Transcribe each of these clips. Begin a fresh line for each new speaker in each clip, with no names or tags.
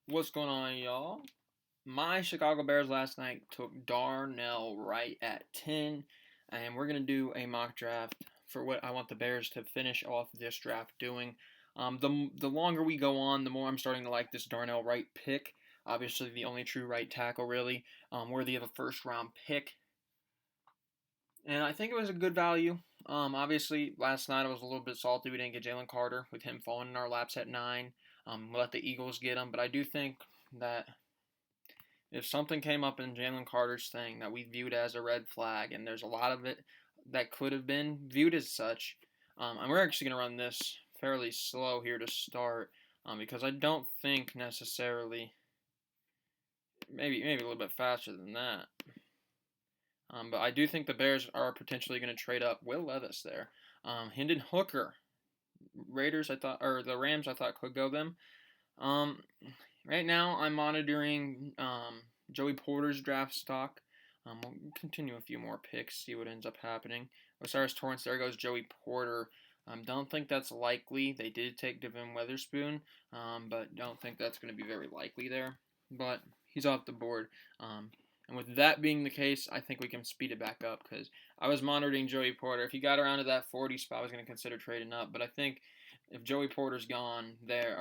What's going on, y'all? My Chicago Bears last night took Darnell Wright at 10, and we're going to do a mock draft for what I want the Bears to finish off this draft doing. The longer we go on, the more I'm starting to like this Darnell Wright pick. Obviously, the only true right tackle, really, worthy of a first round pick. And I think it was a good value. Obviously, last night I was a little bit salty we didn't get Jalen Carter with him falling in our laps at 9. We'll let the Eagles get him, but I do think that if something came up in Jalen Carter's thing that we viewed as a red flag, and there's a lot of it that could have been viewed as such, and we're actually going to run this fairly slow here to start because I don't think necessarily, maybe a little bit faster than that. But I do think the Bears are potentially going to trade up. Will Levis there, Hendon Hooker, Raiders I thought, or the Rams I thought could go them. Um, right now, I'm monitoring Joey Porter's draft stock. We'll continue a few more picks, see what ends up happening. Osiris Torrance, there goes Joey Porter. Don't think that's likely. They did take Devin Weatherspoon, but don't think that's going to be very likely there. But he's off the board. And with that being the case, I think we can speed it back up because I was monitoring Joey Porter. If he got around to that 40 spot, I was going to consider trading up. But I think if Joey Porter's gone there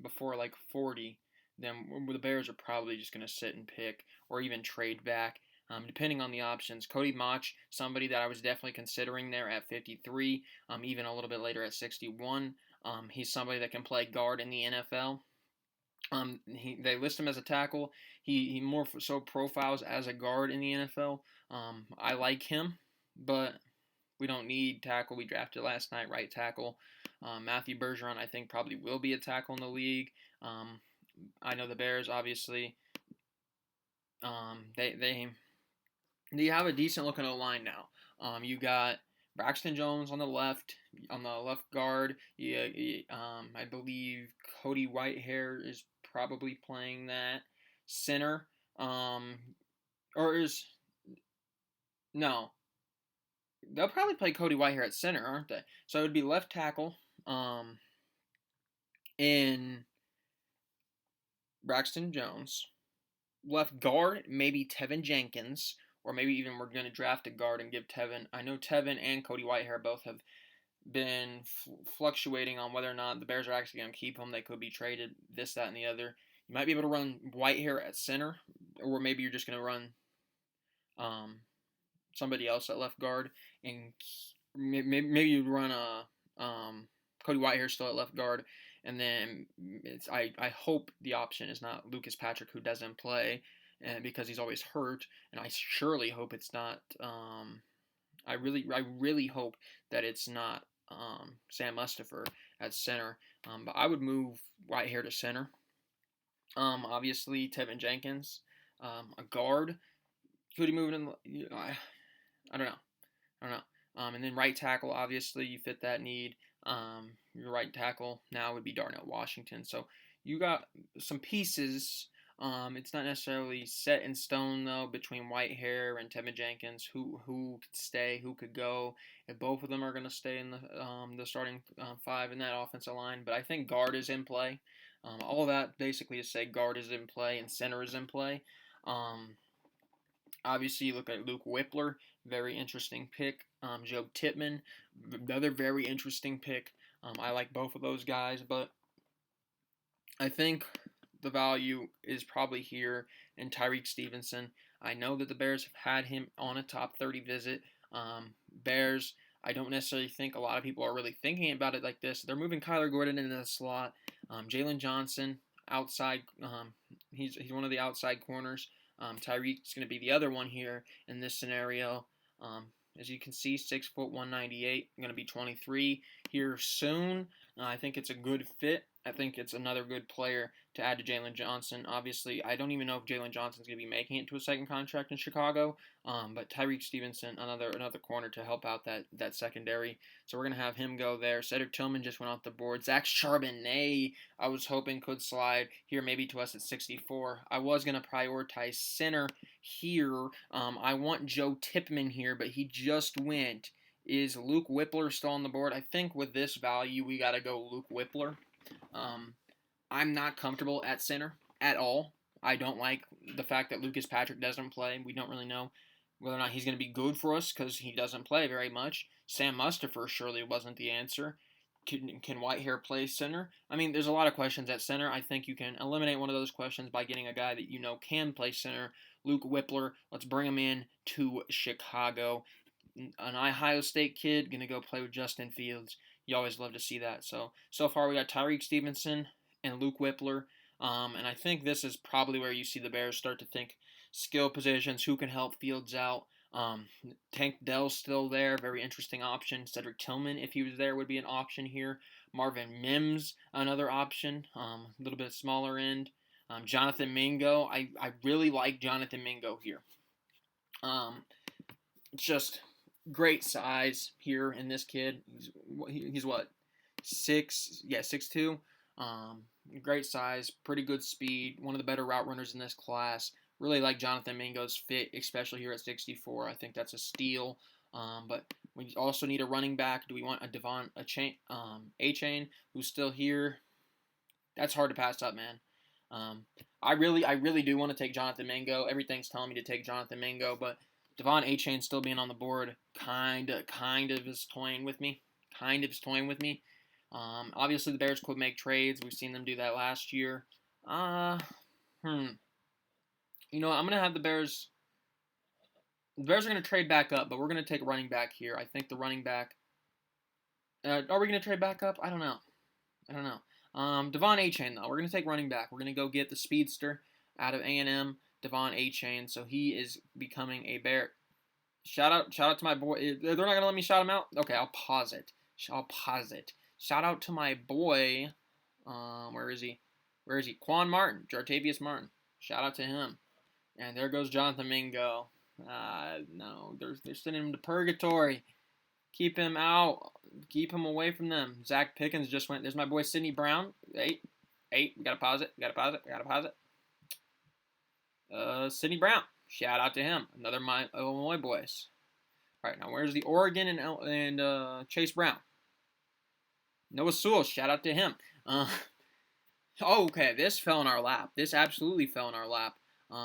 before like 40, then the Bears are probably just going to sit and pick or even trade back, depending on the options. Cody Mach, somebody that I was definitely considering there at 53, even a little bit later at 61. He's somebody that can play guard in the NFL. They list him as a tackle. He more so profiles as a guard in the NFL. I like him, but we don't need tackle. We drafted last night right tackle. Matthew Bergeron, I think, probably will be a tackle in the league. I know the Bears, obviously. They have a decent looking O line now. You got Braxton Jones on the left guard. I believe Cody Whitehair is probably playing that center. Or is no, they'll probably play Cody Whitehair at center, aren't they? So it would be left tackle. In Braxton Jones, left guard maybe Tevin Jenkins, or maybe even we're going to draft a guard and give Tevin. I know Tevin and Cody Whitehair both have been fluctuating on whether or not the Bears are actually going to keep him. They could be traded, this, that, and the other. You might be able to run Whitehair at center, or maybe you're just going to run somebody else at left guard, and maybe you run Cody Whitehair still at left guard, and then I hope the option is not Lucas Patrick, who doesn't play, and because he's always hurt, and I surely hope it's not. I really hope that it's not Sam Mustipher at center. But I would move Whitehair to center. Obviously Tevin Jenkins, a guard. Could he move it in? I don't know. I don't know. And then right tackle, obviously, you fit that need. Your right tackle now would be Darnell Washington. So you got some pieces. It's not necessarily set in stone though between Whitehair and Tevin Jenkins. Who could stay? Who could go? If both of them are going to stay in the starting five in that offensive line, but I think guard is in play. All of that basically to say guard is in play and center is in play. Obviously, you look at Luke Whippler, very interesting pick. Joe Tippmann, another very interesting pick. I like both of those guys, but I think the value is probably here in Tyreek Stevenson. I know that the Bears have had him on a top 30 visit. Bears, I don't necessarily think a lot of people are really thinking about it like this. They're moving Kyler Gordon into the slot. Jalen Johnson, outside, he's one of the outside corners. Tyreek's going to be the other one here in this scenario. As you can see, 6 foot 198, going to be 23 here soon. I think it's a good fit. I think it's another good player to add to Jalen Johnson. Obviously, I don't even know if Jalen Johnson's going to be making it to a second contract in Chicago. But Tyreek Stevenson, another corner to help out that secondary. So we're going to have him go there. Cedric Tillman just went off the board. Zach Charbonnet, I was hoping could slide here maybe to us at 64. I was going to prioritize center here. I want Joe Tippmann here, but he just went. Is Luke Whippler still on the board? I think with this value, we got to go Luke Whippler. I'm not comfortable at center. at all. I don't like the fact that Lucas Patrick doesn't play. We don't really know whether or not he's going to be good for us because he doesn't play very much. Sam Mustipher surely wasn't the answer. Can Whitehair play center? I mean, there's a lot of questions at center. I think you can eliminate one of those questions by getting a guy that you know can play center. Luke Whippler, let's bring him in to Chicago. An Ohio State kid, going to go play with Justin Fields. You always love to see that. So far we got Tyreek Stevenson and Luke Whippler. And I think this is probably where you see the Bears start to think skill positions, who can help Fields out. Tank Dell's still there, very interesting option. Cedric Tillman, if he was there, would be an option here. Marvin Mims, another option, a little bit smaller end. Jonathan Mingo, I really like Jonathan Mingo here. Just great size here in this kid. He's what, 6'2". Great size, pretty good speed, one of the better route runners in this class. Really like Jonathan Mingo's fit, especially here at 64. I think that's a steal. But we also need a running back. Do we want a Devon Achane who's still here? That's hard to pass up, man. I really do want to take Jonathan Mingo. Everything's telling me to take Jonathan Mingo, but Devon Achane still being on the board kind of is toying with me. Obviously, the Bears could make trades. We've seen them do that last year. You know, I'm going to have the Bears. The Bears are going to trade back up, but we're going to take running back here. I think the running back. Are we going to trade back up? I don't know. Devon Achane, though. We're going to take running back. We're going to go get the speedster out of A&M, Devon Achane. So he is becoming a Bear. Shout out to my boy. They're not going to let me shout him out? Okay, I'll pause it. Shout out to my boy. Where is he? Quan Martin, Jartavius Martin. Shout out to him. And there goes Jonathan Mingo. No, they're sending him to purgatory. Keep him out. Keep him away from them. Zach Pickens just went. There's my boy Sidney Brown. 8. We gotta pause it. Sidney Brown. Shout out to him. Another my Illinois boys. All right, now where's the Oregon and Chase Brown? Noah Sewell. Shout out to him. Okay, this fell in our lap. This absolutely fell in our lap.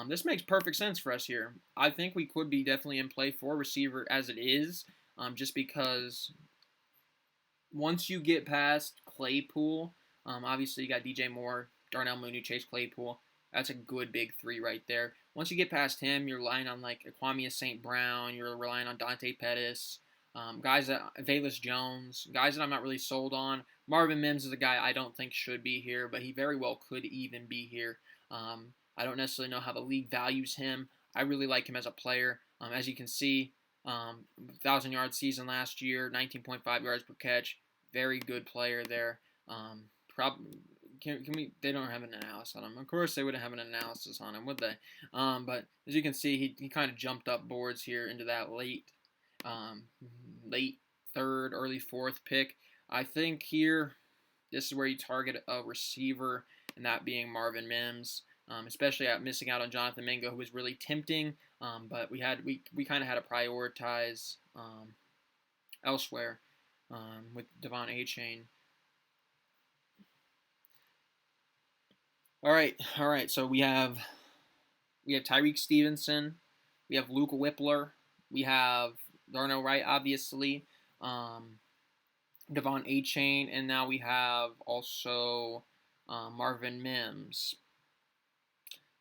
This makes perfect sense for us here. I think we could be definitely in play for receiver as it is, just because once you get past Claypool, obviously you got DJ Moore, Darnell Mooney, Chase Claypool. That's a good big three right there. Once you get past him, you're relying on like Kwame St. Brown. You're relying on Dante Pettis. Guys that Velus Jones, guys that I'm not really sold on. Marvin Mims is a guy I don't think should be here, but he very well could even be here. I don't necessarily know how the league values him. I really like him as a player. As you can see, 1,000-yard season last year, 19.5 yards per catch. Very good player there. Can we? They don't have an analysis on him. Of course, they wouldn't have an analysis on him, would they? But as you can see, he kind of jumped up boards here into that late third, early fourth pick. I think here, this is where you target a receiver, and that being Marvin Mims. Especially at missing out on Jonathan Mingo, who was really tempting, but we kind of had to prioritize elsewhere with Devon Achane. All right. So we have Tyreek Stevenson, we have Luke Whippler, we have Darnell Wright, obviously, Devon Achane, and now we have also Marvin Mims.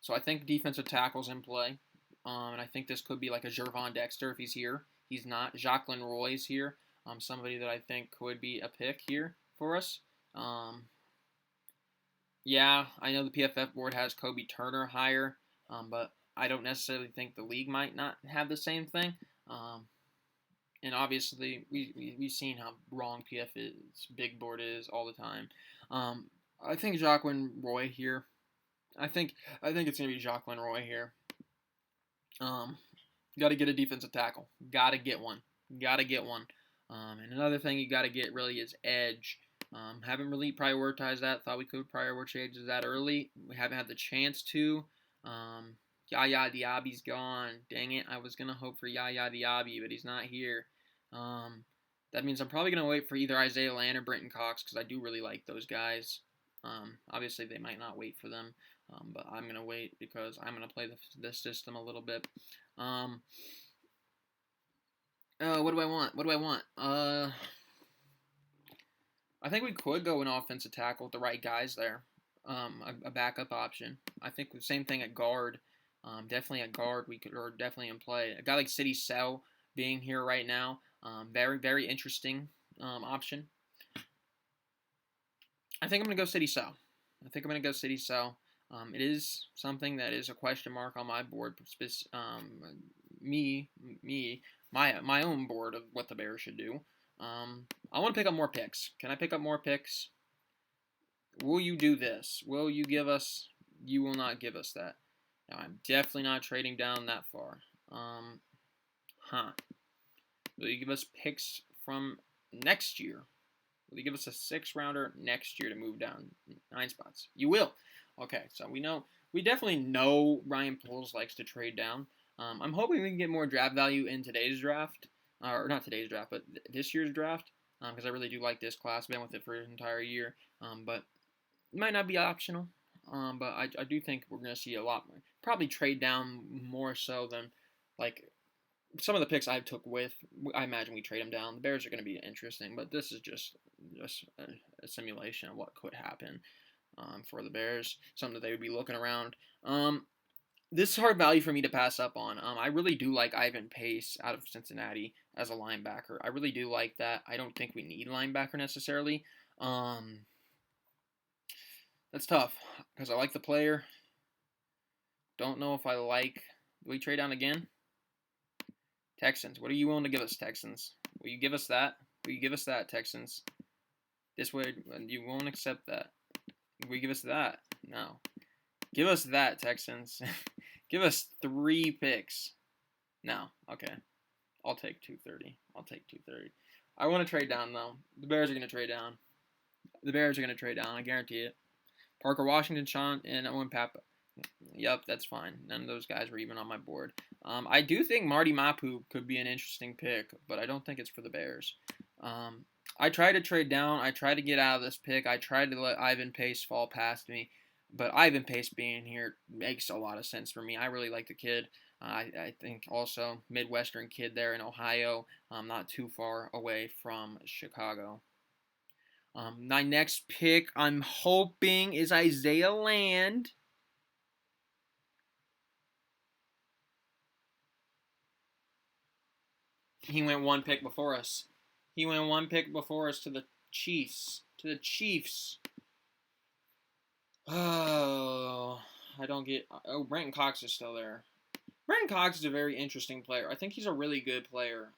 So I think defensive tackle's in play, and I think this could be like a Gervon Dexter if he's here. He's not. Jacqueline Roy's here, somebody that I think could be a pick here for us. Yeah, I know the PFF board has Kobe Turner higher, but I don't necessarily think the league might not have the same thing. And obviously, we've seen how wrong PFF's big board is all the time. I think Jacqueline Roy here. I think it's going to be Jacqueline Roy here. Got to get a defensive tackle. Got to get one. And another thing you got to get really is edge. Haven't really prioritized that. Thought we could prioritize that early. We haven't had the chance to. Yaya Diaby's gone. Dang it. I was going to hope for Yaya Diaby, but he's not here. That means I'm probably going to wait for either Isaiah Land or Brenton Cox because I do really like those guys. Obviously, they might not wait for them, but I'm going to wait because I'm going to play this system a little bit. What do I want? What do I want? I think we could go an offensive tackle with the right guys there. A backup option. I think the same thing at guard. Definitely at guard we could, or definitely in play. A guy like City Cell being here right now, very very interesting option. I think I'm gonna go City Cell. I think I'm gonna go City Cell. It is something that is a question mark on my board. My own board of what the Bears should do. I want to pick up more picks. Can I pick up more picks? Will you do this? Will you give us? You will not give us that. Now, I'm definitely not trading down that far. Will you give us picks from next year? Will you give us a 6-rounder next year to move down 9 spots? You will. Okay, so we definitely know Ryan Poles likes to trade down. I'm hoping we can get more draft value in today's draft, or not today's draft, but this year's draft, because I really do like this class. I've been with it for an entire year, but it might not be optional. But I do think we're going to see a lot more. Probably trade down more so than like some of the picks I took with. I imagine we trade them down. The Bears are going to be interesting, but this is just a simulation of what could happen for the Bears. Something that they would be looking around. This is hard value for me to pass up on. I really do like Ivan Pace out of Cincinnati as a linebacker. I really do like that. I don't think we need linebacker necessarily. That's tough because I like the player. Don't know if I like. Do we trade down again? Texans. What are you willing to give us, Texans? Will you give us that? Will you give us that, Texans? This way, you won't accept that. Will you give us that? No. Give us that, Texans. Give us 3 picks. No. Okay. I'll take 230. I'll take 230. I want to trade down, though. The Bears are going to trade down. The Bears are going to trade down. I guarantee it. Parker Washington, Sean, and Owen Papa. Yep, that's fine. None of those guys were even on my board. I do think Marty Mapu could be an interesting pick, but I don't think it's for the Bears. I tried to trade down. I tried to get out of this pick. I tried to let Ivan Pace fall past me, but Ivan Pace being here makes a lot of sense for me. I really like the kid. I think also Midwestern kid there in Ohio, not too far away from Chicago. My next pick, I'm hoping, is Isaiah Land. He went 1 pick before us. He went 1 pick before us to the Chiefs. To the Chiefs. Oh, I don't get. Oh, Brenton Cox is still there. Brenton Cox is a very interesting player. I think he's a really good player.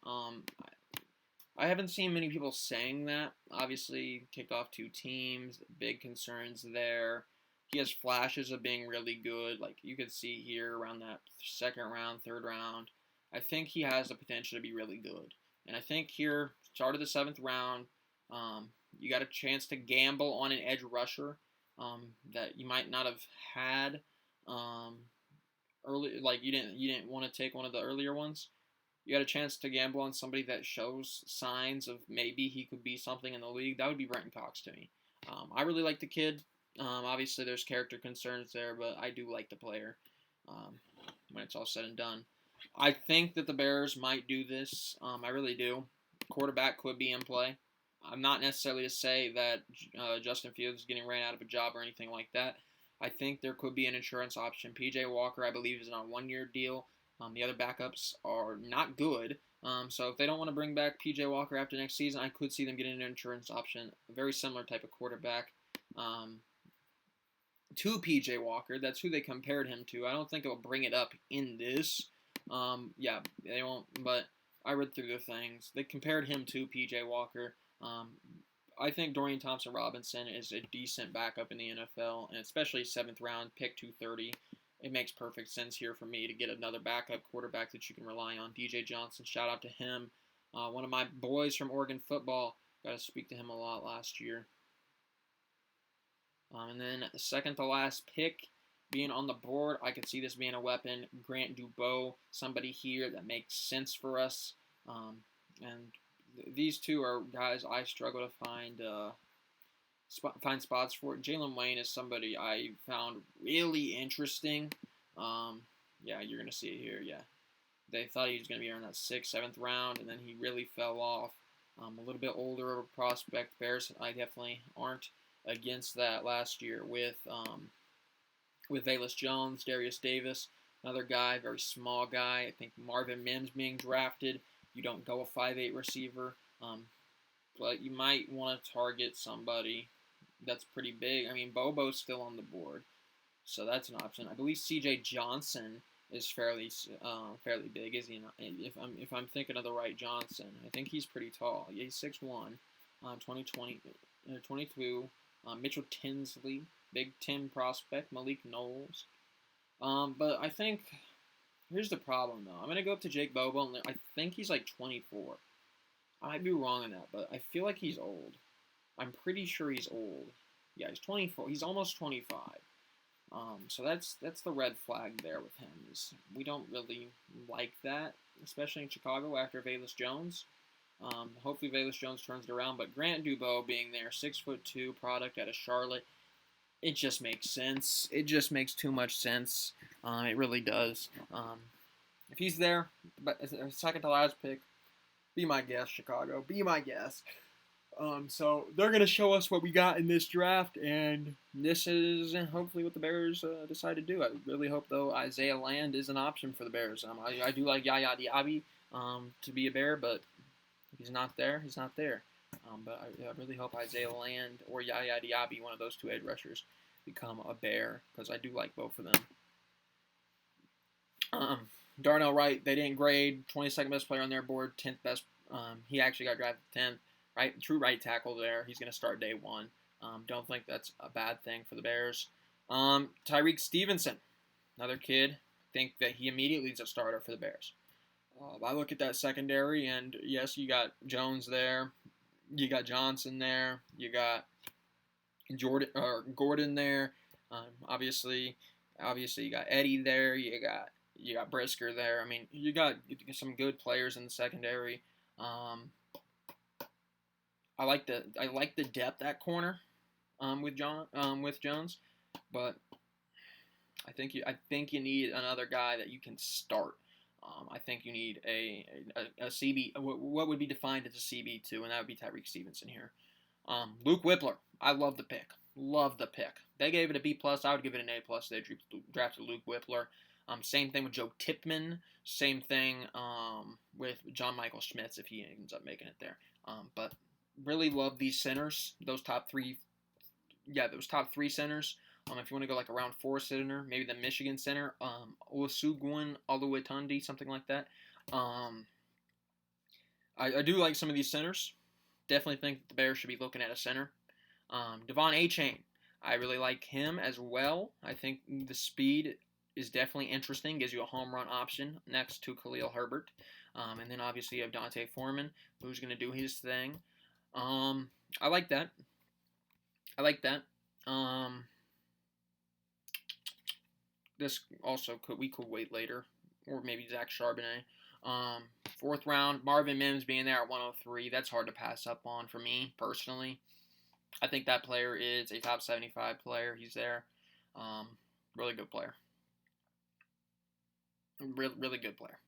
I haven't seen many people saying that. Obviously, kicked off 2 teams, big concerns there. He has flashes of being really good, like you could see here around that 2nd round, 3rd round. I think he has the potential to be really good. And I think here, start of the 7th round, you got a chance to gamble on an edge rusher that you might not have had early. Like you didn't want to take one of the earlier ones. You got a chance to gamble on somebody that shows signs of maybe he could be something in the league. That would be Brenton Cox to me. I really like the kid. Obviously, there's character concerns there, but I do like the player when it's all said and done. I think that the Bears might do this. I really do. Quarterback could be in play. I'm not necessarily to say that Justin Fields is getting ran out of a job or anything like that. I think there could be an insurance option. P.J. Walker, I believe, is on a 1-year deal. The other backups are not good. So if they don't want to bring back P.J. Walker after next season, I could see them getting an insurance option. A very similar type of quarterback to P.J. Walker. That's who they compared him to. I don't think it'll bring it up in this. Yeah, they won't. But I read through the things. They compared him to P.J. Walker. I think Dorian Thompson-Robinson is a decent backup in the NFL, and especially 7th round, pick 230. It makes perfect sense here for me to get another backup quarterback that you can rely on. DJ Johnson, shout out to him. One of my boys from Oregon football. Got to speak to him a lot last year. And then the 2nd to last pick being on the board, I could see this being a weapon. Grant Dubois, somebody here that makes sense for us. And these 2 are guys I struggle to find find spots for it. Jalen Wayne is somebody I found really interesting. Yeah, you're gonna see it here. Yeah, they thought he was gonna be around that 6th, 7th round, and then he really fell off. A little bit older of a prospect. Bears, I definitely aren't against that last year with Velus Jones, Darius Davis, another guy, very small guy. I think Marvin Mims being drafted. You don't go a 5'8" receiver, but you might want to target somebody that's pretty big. I mean, Bobo's still on the board, so that's an option. I believe C.J. Johnson is fairly big, is he not? If I'm thinking of the right Johnson, I think he's pretty tall. Yeah, he's 6'1", 22. Mitchell Tinsley, Big Ten prospect, Malik Knowles. But I think here's the problem though. I'm gonna go up to Jake Bobo, and I think he's like 24. I might be wrong on that, but I feel like he's old. I'm pretty sure he's old. Yeah, he's 24. He's almost 25. So that's the red flag there with him. Is we don't really like that, especially in Chicago after Velus Jones. Hopefully Velus Jones turns it around, but Grant Dubois being there, 6'2" product out of Charlotte, it just makes sense. It just makes too much sense. It really does. If he's there, but second to last pick, be my guest, Chicago. Be my guest. So they're going to show us what we got in this draft, and this is hopefully what the Bears decide to do. I really hope, though, Isaiah Land is an option for the Bears. I do like Yaya Diaby to be a Bear, but if he's not there, he's not there. But I really hope Isaiah Land or Yaya Diaby, one of those two edge rushers, become a Bear, because I do like both of them. Darnell Wright, they didn't grade. 22nd best player on their board, 10th best. He actually got drafted 10th. Right, true right tackle there. He's going to start day one. Don't think that's a bad thing for the Bears. Tyreek Stevenson, another kid. I think that he immediately is a starter for the Bears. I look at that secondary, and yes, you got Jones there. You got Johnson there. You got Gordon there. Obviously, you got Eddie there. You got Brisker there. I mean, you got some good players in the secondary. I like the depth at corner with Jones, but I think you need another guy that you can start. I think you need a CB. What would be defined as a CB2, and that would be Tyreek Stevenson here. Luke Whippler, I love the pick. Love the pick. They gave it a B+. I would give it an A+. They drafted Luke Whippler. Same thing with Joe Tipman. Same thing with John Michael Schmitz if he ends up making it there. But really love these centers. Those top three centers. If you want to go like a round 4 center, maybe the Michigan center, Olusegun Oluwatundi, something like that. I do like some of these centers. Definitely think the Bears should be looking at a center. Devon Achane, I really like him as well. I think the speed is definitely interesting. Gives you a home run option next to Khalil Herbert. And then obviously you have Dante Foreman, who's going to do his thing. I like that. This also we could wait later, or maybe Zach Charbonnet. 4th round, Marvin Mims being there at 103. That's hard to pass up on for me personally. I think that player is a top 75 player. He's there. Really good player. Really good player.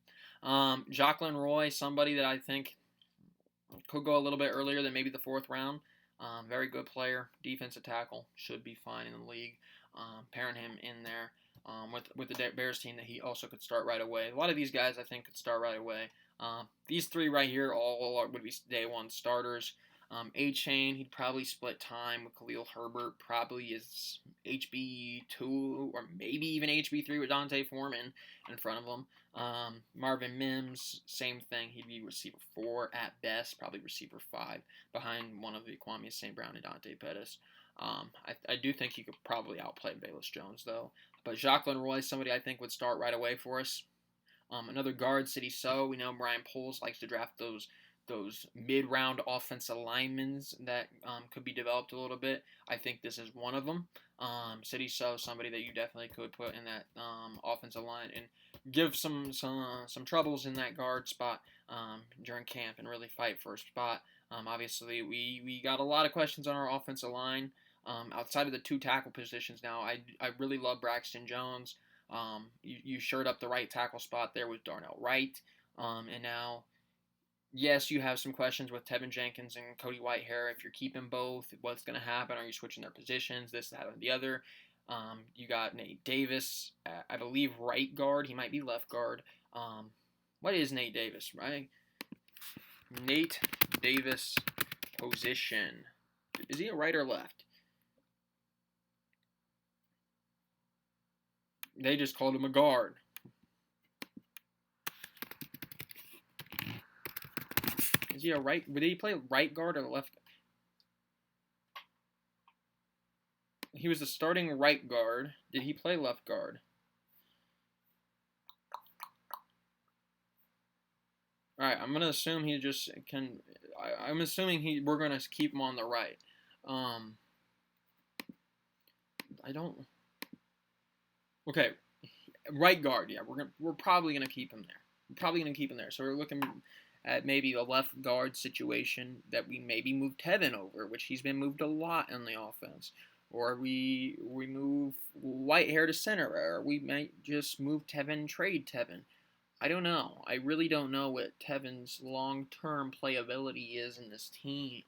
Jacqueline Roy, somebody that I think could go a little bit earlier than maybe the 4th round. Very good player. Defensive tackle. Should be fine in the league. Pairing him in there with the Bears team that he also could start right away. A lot of these guys I think could start right away. These 3 right here all would be day 1 starters. Achane, he'd probably split time with Khalil Herbert. Probably is HB2 or maybe even HB3 with Dante Foreman in front of him. Marvin Mims, same thing. He'd be receiver 4 at best, probably receiver 5 behind one of the Kwame St. Brown and Dante Pettis. I do think he could probably outplay Velus Jones though. But Jacqueline Roy, somebody I think would start right away for us. Another guard, City So. We know Brian Poles likes to draft those mid-round offensive linemen that could be developed a little bit. I think this is one of them. City So, somebody that you definitely could put in that offensive line and give some troubles in that guard spot during camp and really fight for a spot. Obviously, we got a lot of questions on our offensive line. Outside of the two tackle positions now, I really love Braxton Jones. You shored up the right tackle spot there with Darnell Wright. And now, yes, you have some questions with Tevin Jenkins and Cody Whitehair. If you're keeping both, what's going to happen? Are you switching their positions? This, that, or the other. You got Nate Davis, I believe right guard. He might be left guard. What is Nate Davis, right? Nate Davis position. Is he a right or left? They just called him a guard. Is he a right? Did he play right guard or left? He was the starting right guard. Did he play left guard? All right, I'm gonna assume he just can. I'm assuming we're gonna keep him on the right. I don't. Okay, right guard. Yeah, we're probably gonna keep him there. We're probably gonna keep him there. So we're looking at maybe a left guard situation that we maybe move Tevin over, which he's been moved a lot in the offense. Or we move Whitehair to center, or we might just move Tevin, trade Tevin. I don't know. I really don't know what Tevin's long-term playability is in this team.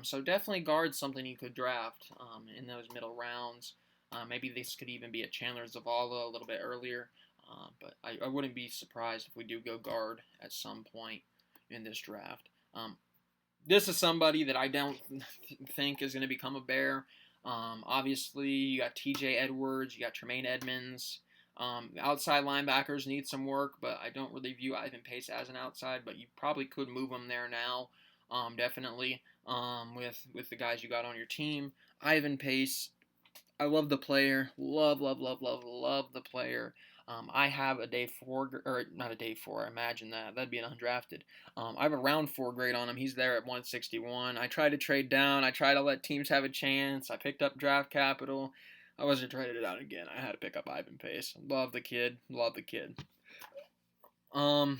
So definitely guard something you could draft in those middle rounds. Maybe this could even be a Chandler Zavala a little bit earlier. But I wouldn't be surprised if we do go guard at some point in this draft. This is somebody that I don't think is going to become a Bear. Obviously, you got TJ Edwards, you got Tremaine Edmonds. Outside linebackers need some work, but I don't really view Ivan Pace as an outside, but you probably could move him there now, definitely, with the guys you got on your team. Ivan Pace, I love the player. Love the player. I have a day 4, or not a day 4, imagine that. That'd be an undrafted. I have a round 4 grade on him. He's there at 161. I tried to trade down. I tried to let teams have a chance. I picked up draft capital. I wasn't traded it out again. I had to pick up Ivan Pace. Love the kid. Love the kid. Then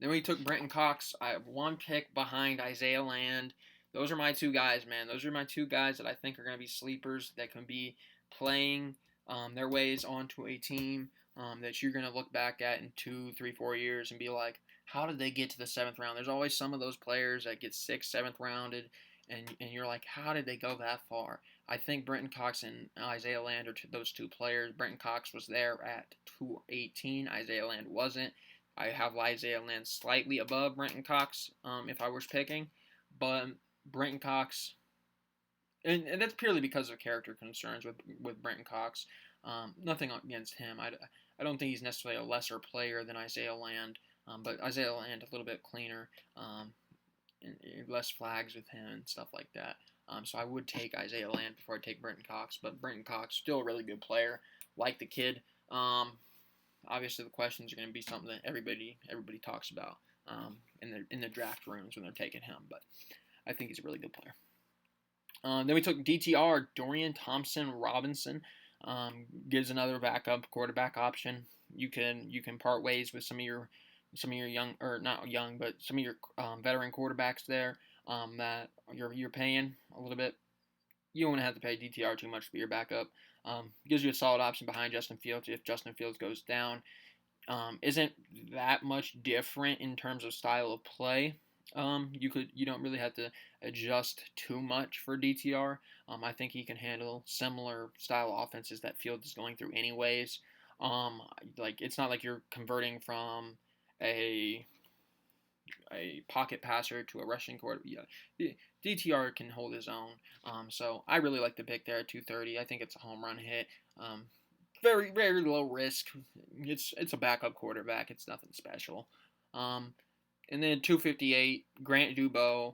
we took Brenton Cox. I have 1 pick behind Isaiah Land. Those are my 2 guys, man. Those are my 2 guys that I think are going to be sleepers that can be playing their ways onto a team that you're going to look back at in 2, 3, 4 years and be like, how did they get to the 7th round? There's always some of those players that get 6th, 7th rounded, and you're like, how did they go that far? I think Brenton Cox and Isaiah Land are those 2 players. Brenton Cox was there at 218. Isaiah Land wasn't. I have Isaiah Land slightly above Brenton Cox if I was picking, but Brenton Cox, and that's purely because of character concerns with Brenton Cox. Nothing against him. I don't think he's necessarily a lesser player than Isaiah Land, but Isaiah Land a little bit cleaner, and less flags with him and stuff like that. So I would take Isaiah Land before I take Brenton Cox, but Brenton Cox still a really good player. Like the kid. Obviously the questions are going to be something that everybody talks about in the draft rooms when they're taking him, but I think he's a really good player. Then we took DTR, Dorian Thompson-Robinson. Gives another backup quarterback option. You can part ways with some of your young, or not young, but some of your veteran quarterbacks there that you're paying a little bit. You don't have to pay DTR too much to be your backup. Gives you a solid option behind Justin Fields if Justin Fields goes down. Isn't that much different in terms of style of play. You don't really have to adjust too much for DTR. I think he can handle similar style offenses that Fields is going through anyways. Like it's not like you're converting from a pocket passer to a rushing quarterback. Yeah, DTR can hold his own. So I really like the pick there at 230. I think it's a home run hit. Very very low risk. It's a backup quarterback. It's nothing special. And then 258, Grant Dubois.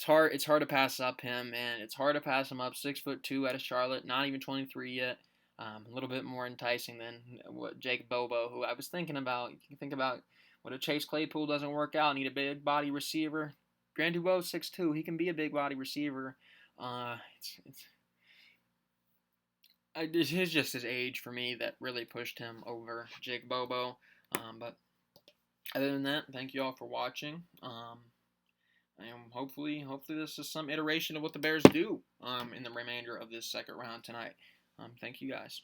It's hard to pass up him, man. It's hard to pass him up. 6'2" out of Charlotte, not even 23 yet. A little bit more enticing than what Jake Bobo, who I was thinking about. You can think about what if Chase Claypool doesn't work out, need a big body receiver. Grant Dubois 6'2", he can be a big body receiver. It's just his age for me that really pushed him over Jake Bobo. But Other than that, thank you all for watching. And hopefully this is some iteration of what the Bears do in the remainder of this second round tonight. Thank you guys.